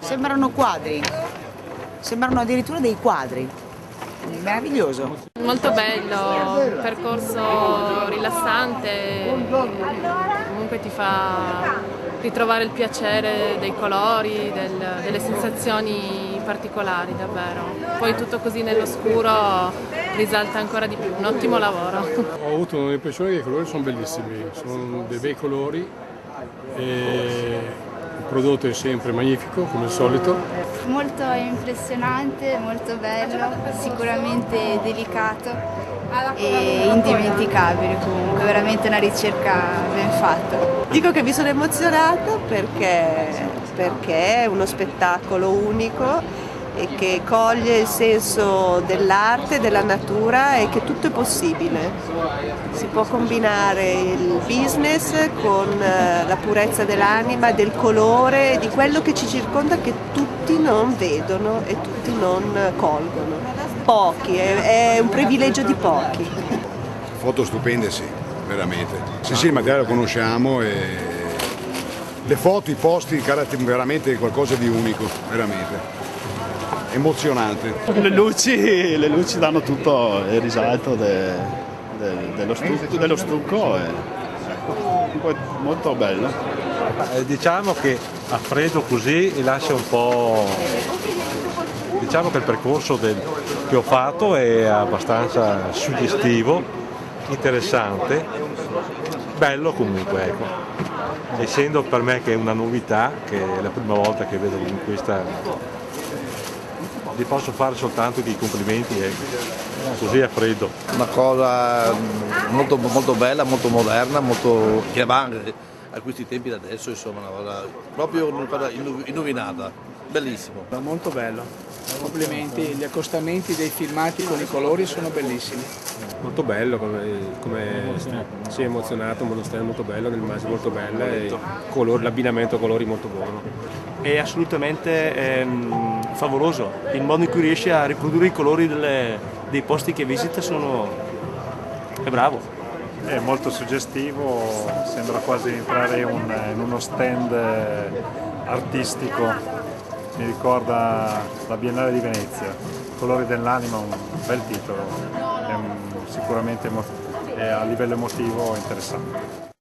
Sembrano quadri, sembrano addirittura dei quadri. Meraviglioso. Molto bello, un percorso rilassante, comunque ti fa ritrovare il piacere dei colori, delle sensazioni particolari davvero. Poi tutto così nell'oscuro risalta ancora di più, un ottimo lavoro. Ho avuto un'impressione che i colori sono bellissimi, sono dei bei colori e il prodotto è sempre magnifico come al solito. Molto impressionante, molto bello, sicuramente delicato e indimenticabile comunque, veramente una ricerca ben fatta. Dico che mi sono emozionata perché è uno spettacolo unico e che coglie il senso dell'arte, della natura e che tutto è possibile. Si può combinare il business con la purezza dell'anima, del colore, di quello che ci circonda che tutti non vedono e tutti non colgono. Pochi, è un privilegio di pochi. Foto stupende, sì, veramente. Sì, il materiale lo conosciamo e le foto, i posti, veramente qualcosa di unico, veramente. Emozionante. Le luci danno tutto il risalto dello stucco e molto bello. Diciamo che a freddo così lascia un po'. Diciamo che il percorso che ho fatto è abbastanza suggestivo, interessante, bello comunque, ecco. Essendo per me che è una novità, che è la prima volta che vedo in questa. Ti posso fare soltanto dei complimenti, così a freddo. Una cosa molto, molto bella, molto moderna, molto che va anche a questi tempi da adesso, insomma, una cosa proprio una cosa innovinata, bellissimo. Molto bello, complimenti, gli accostamenti dei filmati con i colori sono bellissimi. Molto bello, come si è emozionato, uno stile molto bello, l'immagine molto bella e l'abbinamento colori molto buono. È assolutamente favoloso, il modo in cui riesce a riprodurre i colori dei posti che visita è bravo. È molto suggestivo, sembra quasi entrare in uno stand artistico, mi ricorda la Biennale di Venezia, Colori dell'anima, un bel titolo, sicuramente a livello emotivo interessante.